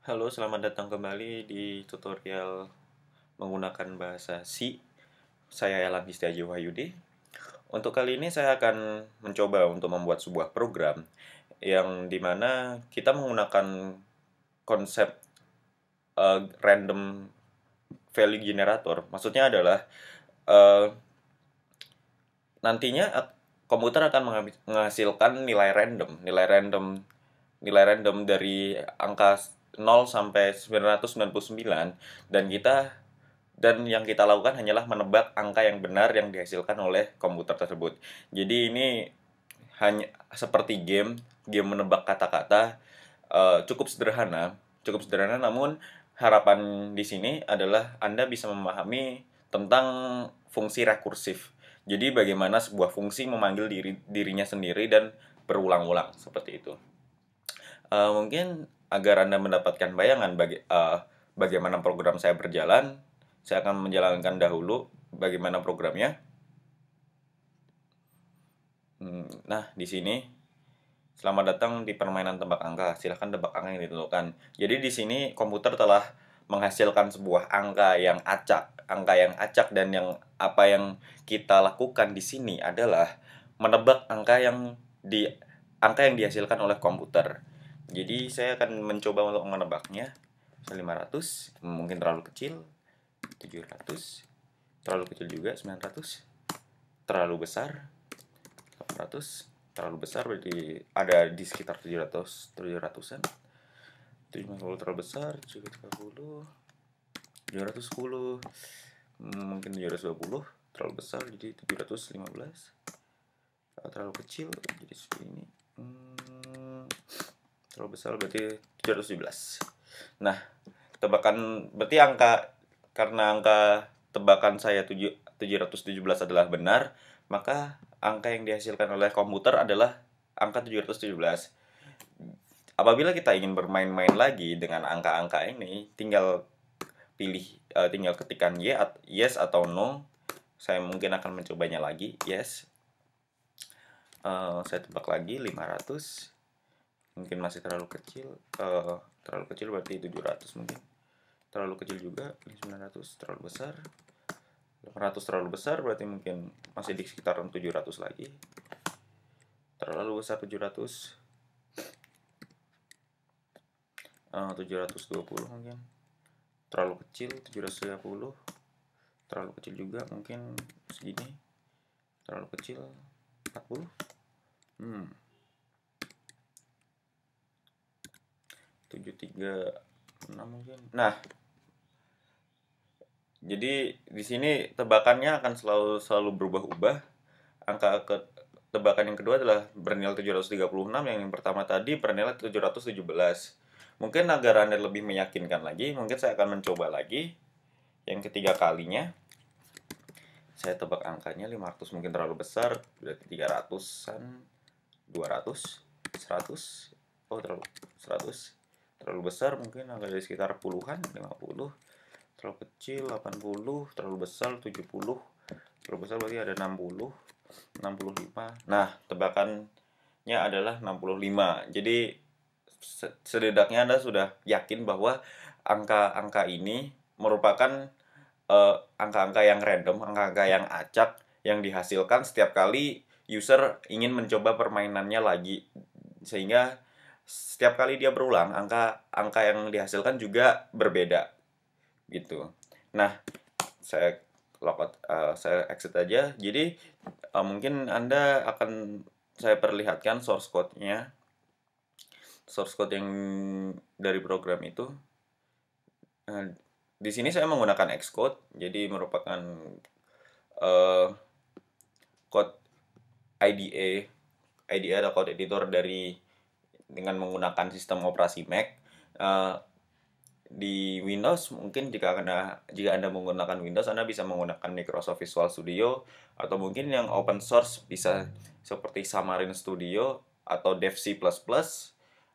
Halo, selamat datang kembali di tutorial menggunakan bahasa C. Saya Elam Histiaji Wahyudi. Untuk kali ini saya akan mencoba untuk membuat sebuah program yang dimana kita menggunakan konsep random value generator. Maksudnya adalah eh, nantinya komputer akan menghasilkan nilai random dari angka 0 sampai 999, dan yang kita lakukan hanyalah menebak angka yang benar yang dihasilkan oleh komputer tersebut. Jadi ini hanya seperti game menebak kata-kata, cukup sederhana, namun harapan di sini adalah Anda bisa memahami tentang fungsi rekursif. Jadi bagaimana sebuah fungsi memanggil dirinya sendiri dan berulang-ulang seperti itu. Mungkin agar Anda mendapatkan bayangan bagaimana program saya berjalan, saya akan menjalankan dahulu bagaimana programnya. Nah, di sini selamat datang di permainan tebak angka. Silahkan tebak angka yang ditentukan. Jadi di sini komputer telah menghasilkan sebuah angka yang acak, dan yang kita lakukan di sini adalah menebak angka yang dihasilkan oleh komputer. Jadi saya akan mencoba untuk menebaknya. 500 mungkin terlalu kecil, 700 terlalu kecil juga, 900 terlalu besar, 800 terlalu besar, berarti ada di sekitar 700-an. 750 terlalu besar, 730, 710, mungkin 720 terlalu besar, jadi 715. Terlalu kecil jadi segini, terlalu besar berarti 717. Nah, karena angka tebakan saya 717 adalah benar, maka angka yang dihasilkan oleh komputer adalah angka 717. Apabila kita ingin bermain-main lagi dengan angka-angka ini, tinggal ketikkan yes atau no. Saya mungkin akan mencobanya lagi. Yes. Saya tebak lagi 500. Mungkin masih terlalu kecil. Terlalu kecil berarti 700 mungkin. Terlalu kecil juga, 900 terlalu besar. 800 terlalu besar, berarti mungkin masih di sekitaran 700 lagi. Terlalu besar 700. 720 mungkin. Terlalu kecil 730. Terlalu kecil juga mungkin segini. Terlalu kecil 40. 736 mungkin. Nah, jadi di sini tebakannya akan selalu berubah-ubah. Tebakan yang kedua adalah bernilai 736, yang pertama tadi bernilai 717. Mungkin agar Anda lebih meyakinkan lagi, mungkin saya akan mencoba lagi yang ketiga kalinya. Saya tebak angkanya 500 mungkin terlalu besar, berarti 300-an, 200, 100. Terlalu 100. Terlalu besar mungkin agak dari sekitar puluhan, 50. Terlalu kecil 80, terlalu besar 70. Terlalu besar berarti ada 60, 65. Nah, tebakannya adalah 65. Jadi setidaknya Anda sudah yakin bahwa angka-angka ini merupakan angka-angka yang random, angka-angka yang acak yang dihasilkan setiap kali user ingin mencoba permainannya lagi, sehingga setiap kali dia berulang angka yang dihasilkan juga berbeda gitu. Nah, saya saya exit aja. Jadi mungkin saya perlihatkan source code-nya. Source code yang dari program itu. Di sini saya menggunakan Xcode, jadi merupakan code IDE atau code editor dengan menggunakan sistem operasi Mac. Di Windows mungkin jika Anda menggunakan Windows, Anda bisa menggunakan Microsoft Visual Studio, atau mungkin yang open source bisa seperti Xamarin Studio atau Dev C++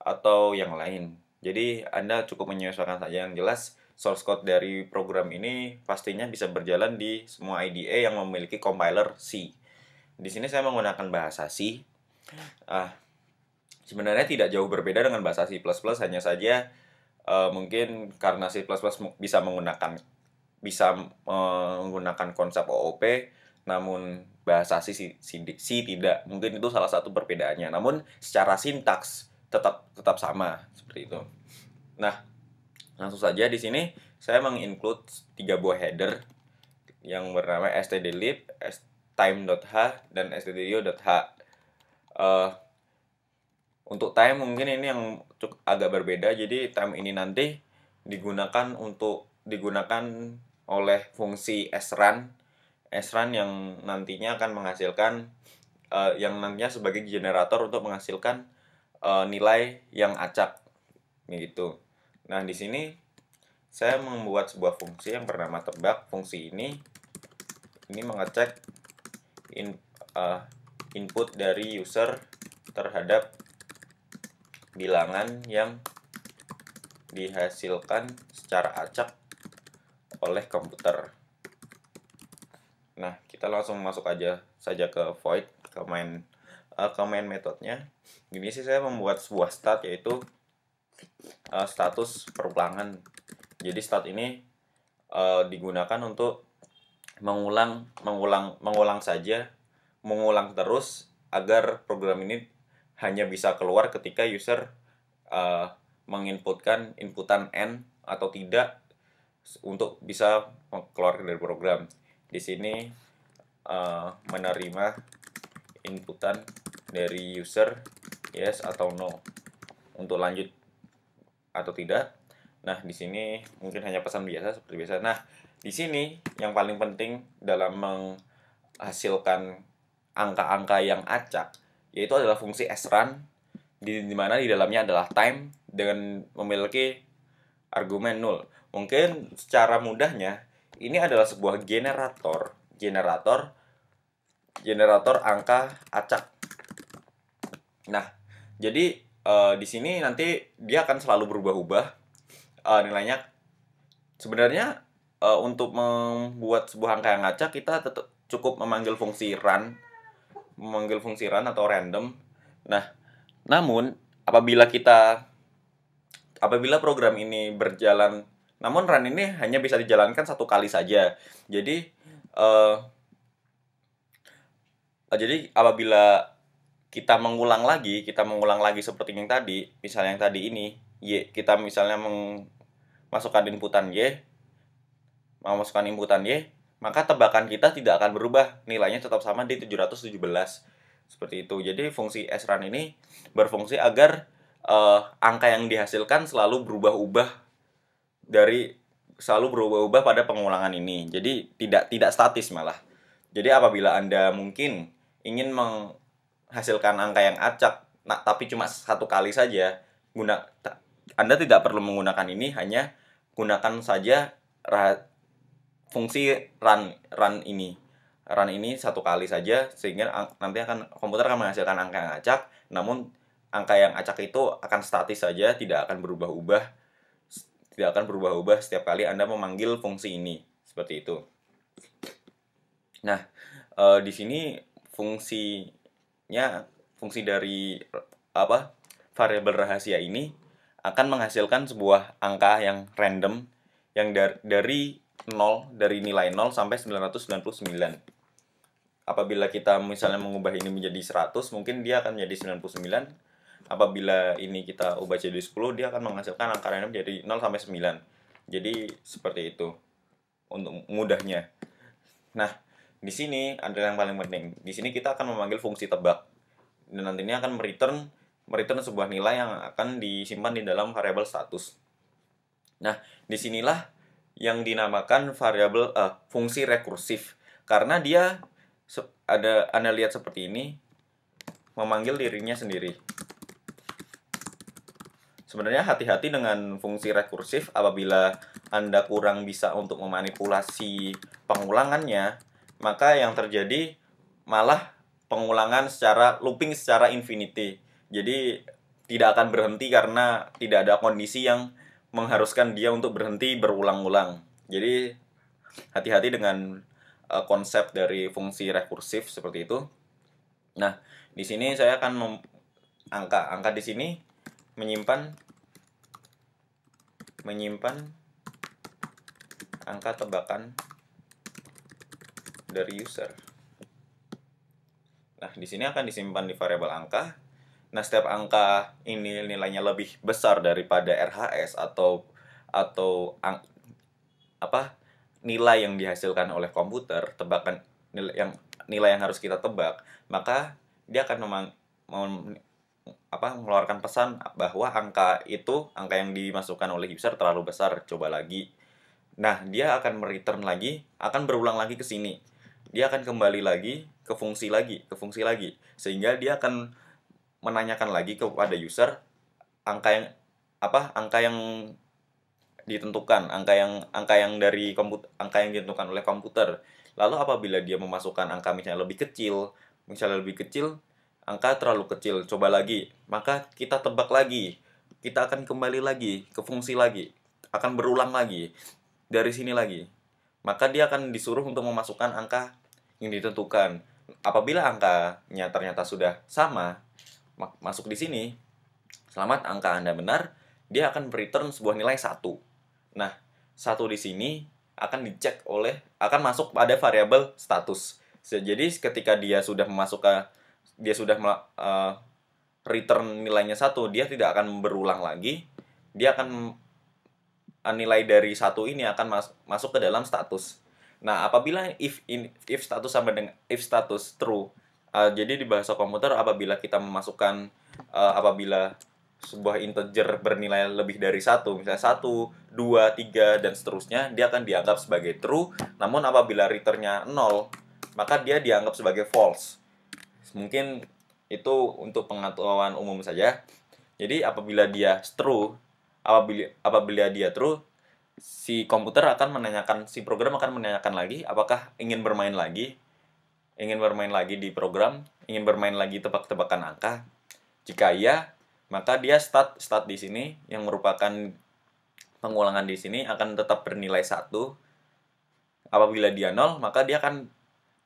atau yang lain. Jadi Anda cukup menyesuaikan saja. Yang jelas source code dari program ini pastinya bisa berjalan di semua IDE yang memiliki compiler C. Di sini saya menggunakan bahasa C. Sebenarnya tidak jauh berbeda dengan bahasa C++, hanya saja Mungkin karena C++ bisa menggunakan konsep OOP, namun bahasa C tidak. Mungkin itu salah satu perbedaannya. Namun secara sintaks tetap sama seperti itu. Nah, langsung saja di sini saya menginclude 3 buah header yang bernama stdlib, time.h, dan stdio.h. Untuk time mungkin ini yang cukup agak berbeda. Jadi time ini nanti digunakan oleh fungsi srun yang nantinya akan menghasilkan yang nantinya sebagai generator untuk menghasilkan nilai yang acak gitu. Nah, di sini saya membuat sebuah fungsi yang bernama tebak. Fungsi ini mengecek input dari user terhadap bilangan yang dihasilkan secara acak oleh komputer. Nah, kita langsung masuk saja ke void, ke main metodenya. Gini sih saya membuat sebuah stat, yaitu status perulangan. Jadi stat ini digunakan untuk mengulang terus agar program ini hanya bisa keluar ketika user menginputkan inputan n atau tidak untuk bisa keluar dari program. Di sini menerima inputan dari user yes atau no untuk lanjut atau tidak. Nah, di sini mungkin hanya pesan biasa seperti biasa. Nah, di sini yang paling penting dalam menghasilkan angka-angka yang acak yaitu adalah fungsi srun, di mana di dalamnya adalah time dengan memiliki argumen 0. Mungkin secara mudahnya ini adalah sebuah generator angka acak. Nah, jadi di sini nanti dia akan selalu berubah-ubah nilainya. Sebenarnya untuk membuat sebuah angka yang acak kita tetap cukup memanggil fungsi run atau random. Nah, namun apabila program ini berjalan, namun run ini hanya bisa dijalankan satu kali saja. Jadi apabila kita mengulang lagi seperti yang tadi, misalnya yang tadi ini kita misalnya memasukkan inputan maka tebakan kita tidak akan berubah, nilainya tetap sama di 717 seperti itu. Jadi fungsi srun ini berfungsi agar angka yang dihasilkan selalu berubah-ubah pada pengulangan ini. Jadi tidak statis malah. Jadi apabila Anda mungkin ingin menghasilkan angka yang acak, tapi cuma satu kali saja, Anda tidak perlu menggunakan ini, hanya gunakan saja fungsi run ini satu kali saja, sehingga nanti komputer akan menghasilkan angka yang acak. Namun angka yang acak itu akan statis saja, tidak akan berubah-ubah setiap kali Anda memanggil fungsi ini, seperti itu. Nah, di sini fungsi dari variabel rahasia ini akan menghasilkan sebuah angka yang random yang dari nilai 0 sampai 999. Apabila kita misalnya mengubah ini menjadi 100, mungkin dia akan menjadi 99. Apabila ini kita ubah jadi 10, dia akan menghasilkan angka random dari 0 sampai 9. Jadi seperti itu untuk mudahnya. Nah, di sini ada yang paling penting. Di sini kita akan memanggil fungsi tebak, dan nantinya akan mereturn sebuah nilai yang akan disimpan di dalam variabel status. Nah, disinilah yang dinamakan fungsi rekursif, karena dia Anda lihat seperti ini, memanggil dirinya sendiri. Sebenarnya hati-hati dengan fungsi rekursif. Apabila Anda kurang bisa untuk memanipulasi pengulangannya, maka yang terjadi malah pengulangan looping secara infinity. Jadi tidak akan berhenti karena tidak ada kondisi yang mengharuskan dia untuk berhenti berulang-ulang. Jadi hati-hati dengan konsep dari fungsi rekursif seperti itu. Nah, di sini saya akan angka di sini menyimpan menyimpan angka tebakan dari user. Nah, di sini akan disimpan di variabel angka. Nah, setiap angka ini nilainya lebih besar daripada RHS atau nilai yang dihasilkan oleh komputer, tebakan nilai yang harus kita tebak, maka dia akan mengeluarkan pesan bahwa angka yang dimasukkan oleh user terlalu besar, coba lagi. Nah, dia akan return lagi, akan berulang lagi ke sini. Dia akan kembali lagi ke fungsi lagi, sehingga dia akan menanyakan lagi kepada user angka yang ditentukan, angka yang ditentukan oleh komputer. Lalu apabila dia memasukkan angka misalnya lebih kecil, angka terlalu kecil, coba lagi, maka kita tebak lagi. Kita akan kembali lagi ke fungsi lagi, akan berulang lagi dari sini lagi. Maka dia akan disuruh untuk memasukkan angka yang ditentukan. Apabila angkanya ternyata sudah sama, masuk di sini, selamat, angka Anda benar, dia akan return sebuah nilai 1. Nah, 1 di sini akan masuk pada variabel status. Jadi ketika dia sudah return nilainya 1, dia tidak akan berulang lagi. Dia akan nilai dari 1 ini akan masuk ke dalam status. Nah, apabila if status sama dengan if status true, jadi di bahasa komputer apabila kita memasukkan apabila sebuah integer bernilai lebih dari 1, misalnya 1, 2, 3 dan seterusnya, dia akan dianggap sebagai true. Namun apabila returnnya 0, maka dia dianggap sebagai false. Mungkin itu untuk pengetahuan umum saja. Jadi apabila dia true, si program akan menanyakan lagi apakah ingin bermain lagi di program, ingin bermain lagi tebak-tebakan angka. Jika iya, maka dia start di sini yang merupakan pengulangan di sini akan tetap bernilai 1. Apabila dia 0, maka dia akan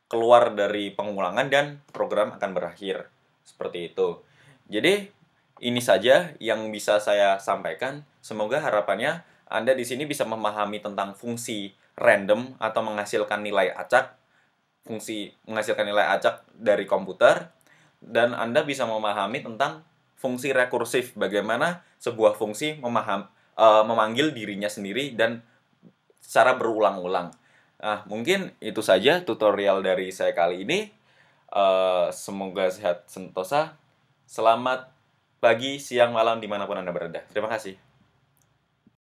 keluar dari pengulangan dan program akan berakhir. Seperti itu. Jadi ini saja yang bisa saya sampaikan. Semoga harapannya Anda di sini bisa memahami tentang fungsi random atau menghasilkan nilai acak dari komputer, dan Anda bisa memahami tentang fungsi rekursif, bagaimana sebuah fungsi memanggil dirinya sendiri dan secara berulang-ulang. Nah, mungkin itu saja tutorial dari saya kali ini. Semoga sehat sentosa. Selamat pagi, siang, malam dimanapun Anda berada. Terima kasih.